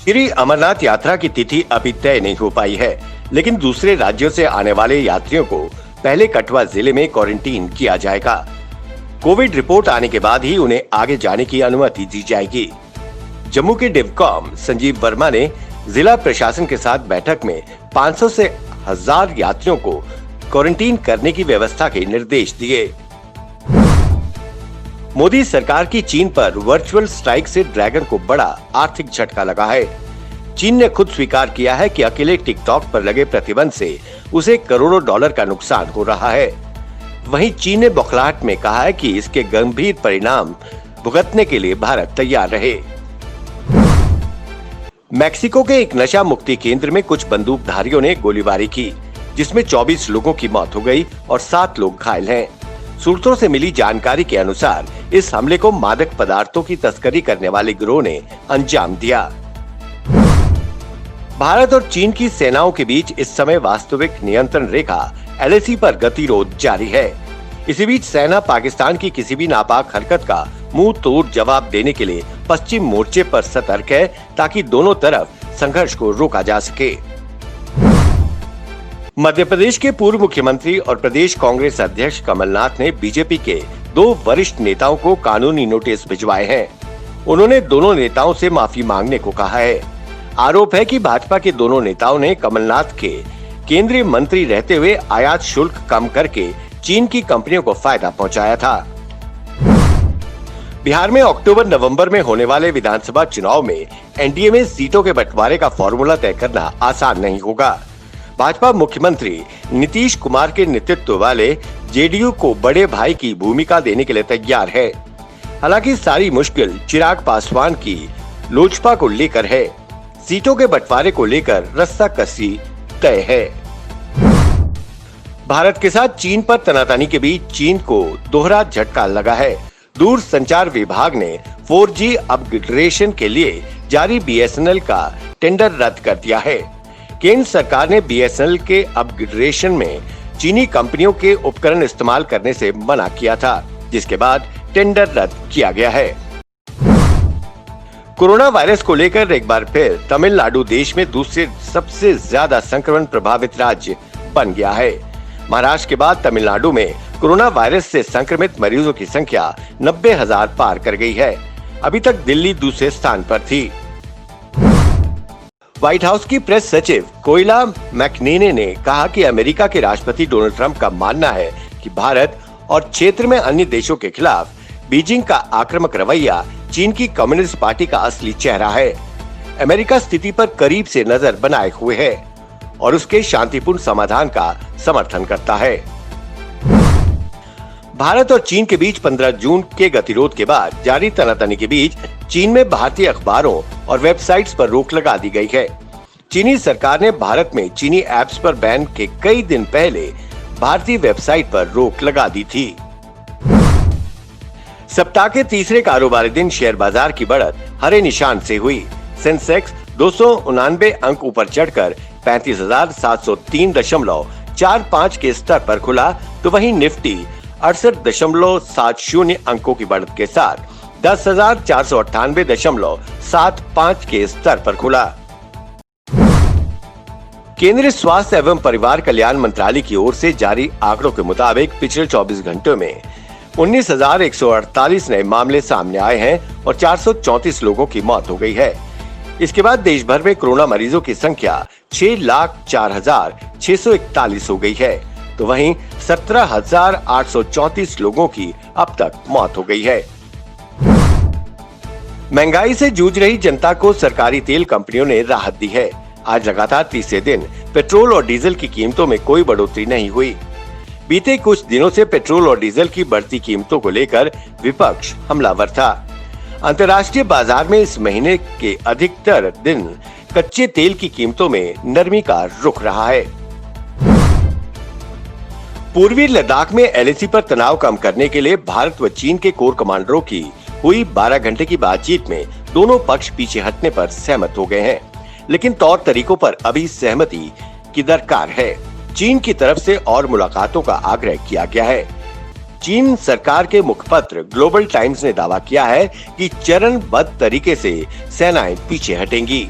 श्री अमरनाथ यात्रा की तिथि अभी तय नहीं हो पाई है, लेकिन दूसरे राज्यों से आने वाले यात्रियों को पहले कठुआ जिले में क्वारंटीन किया जाएगा। कोविड रिपोर्ट आने के बाद ही उन्हें आगे जाने की अनुमति दी जाएगी। जम्मू के डिवकॉम संजीव वर्मा ने जिला प्रशासन के साथ बैठक में 500 से 1000 यात्रियों को क्वारंटीन करने की व्यवस्था के निर्देश दिए। मोदी सरकार की चीन पर वर्चुअल स्ट्राइक से ड्रैगन को बड़ा आर्थिक झटका लगा है। चीन ने खुद स्वीकार किया है कि अकेले टिकटॉक पर लगे प्रतिबंध से उसे करोड़ों डॉलर का नुकसान हो रहा है। वहीं चीन ने बौखलाहट में कहा है कि इसके गंभीर परिणाम भुगतने के लिए भारत तैयार रहे। मैक्सिको के एक नशा मुक्ति केंद्र में कुछ बंदूकधारियों ने गोलीबारी की, जिसमें 24 लोगों की मौत हो गई और 7 लोग घायल हैं। सूत्रों से मिली जानकारी के अनुसार इस हमले को मादक पदार्थों की तस्करी करने वाले गिरोह ने अंजाम दिया। भारत और चीन की सेनाओं के बीच इस समय वास्तविक नियंत्रण रेखा LAC पर गतिरोध जारी है। इसी बीच सेना पाकिस्तान की किसी भी नापाक हरकत का मुंह तोड़ जवाब देने के लिए पश्चिम मोर्चे पर सतर्क है, ताकि दोनों तरफ संघर्ष को रोका जा सके। मध्य प्रदेश के पूर्व मुख्यमंत्री और प्रदेश कांग्रेस अध्यक्ष कमलनाथ ने बीजेपी के 2 वरिष्ठ नेताओं को कानूनी नोटिस भिजवाए हैं। उन्होंने दोनों नेताओं से माफी मांगने को कहा है। आरोप है कि भाजपा के दोनों नेताओं ने कमलनाथ के केंद्रीय मंत्री रहते हुए आयात शुल्क कम करके चीन की कंपनियों को फायदा पहुंचाया था। बिहार में अक्टूबर-नवंबर में होने वाले विधानसभा चुनाव में एनडीए में सीटों के बंटवारे का फॉर्मूला तय करना आसान नहीं होगा। भाजपा मुख्यमंत्री नीतीश कुमार के नेतृत्व वाले जेडीयू को बड़े भाई की भूमिका देने के लिए तैयार है। हालांकि सारी मुश्किल चिराग पासवान की लोजपा को लेकर है। सीटों के बंटवारे को लेकर रस्साकसी तय है। भारत के साथ चीन पर तनातनी के बीच चीन को दोहरा झटका लगा है। दूर संचार विभाग ने 4G अपग्रेडेशन के लिए जारी BSNL का टेंडर रद्द कर दिया है। केंद्र सरकार ने BSNL के अपग्रेडेशन में चीनी कंपनियों के उपकरण इस्तेमाल करने से मना किया था, जिसके बाद टेंडर रद्द किया गया है। कोरोना वायरस को लेकर एक बार फिर तमिलनाडु देश में दूसरे सबसे ज्यादा संक्रमण प्रभावित राज्य बन गया है। महाराष्ट्र के बाद तमिलनाडु में कोरोना वायरस से संक्रमित मरीजों की संख्या 90,000 पार कर गई है। अभी तक दिल्ली दूसरे स्थान पर थी। व्हाइट हाउस की प्रेस सचिव कोयला मैकनेने ने कहा कि अमेरिका के राष्ट्रपति डोनाल्ड ट्रंप का मानना है कि भारत और क्षेत्र में अन्य देशों के खिलाफ बीजिंग का आक्रामक रवैया चीन की कम्युनिस्ट पार्टी का असली चेहरा है। अमेरिका स्थिति पर करीब से नजर बनाए हुए है और उसके शांतिपूर्ण समाधान का समर्थन करता है। भारत और चीन के बीच 15 जून के गतिरोध के बाद जारी तनातनी के बीच चीन में भारतीय अखबारों और वेबसाइट्स पर रोक लगा दी गई है। चीनी सरकार ने भारत में चीनी ऐप्स पर बैन के कई दिन पहले भारतीय वेबसाइट पर रोक लगा दी थी। सप्ताह के तीसरे कारोबारी दिन शेयर बाजार की बढ़त हरे निशान से हुई। सेंसेक्स 299 अंक ऊपर चढ़कर 35,703.45 के स्तर पर खुला, तो वहीं निफ्टी 68.70 अंकों की बढ़त के साथ 10,498.75 के स्तर पर खुला। केंद्रीय स्वास्थ्य एवं परिवार कल्याण मंत्रालय की ओर से जारी आंकड़ों के मुताबिक पिछले 24 घंटों में 19,148 नए मामले सामने आए हैं और 434 लोगों की मौत हो गई है। इसके बाद देश भर में कोरोना मरीजों की संख्या 6,04,641 हो गई है, तो वहीं 17,834 लोगों की अब तक मौत हो गई है। महंगाई से जूझ रही जनता को सरकारी तेल कंपनियों ने राहत दी है। आज लगातार तीसरे दिन पेट्रोल और डीजल की कीमतों में कोई बढ़ोतरी नहीं हुई। बीते कुछ दिनों से पेट्रोल और डीजल की बढ़ती कीमतों को लेकर विपक्ष हमलावर था। अंतर्राष्ट्रीय बाजार में इस महीने के अधिकतर दिन कच्चे तेल की कीमतों में नरमी का रुख रहा है। पूर्वी लद्दाख में LAC पर तनाव कम करने के लिए भारत व चीन के कोर कमांडरों की हुई 12 घंटे की बातचीत में दोनों पक्ष पीछे हटने पर सहमत हो गए हैं, लेकिन तौर तरीकों पर अभी सहमति की दरकार है। चीन की तरफ से और मुलाकातों का आग्रह किया गया है। चीन सरकार के मुखपत्र ग्लोबल टाइम्स ने दावा किया है कि चरणबद्ध तरीके से सेनाएं पीछे हटेंगी।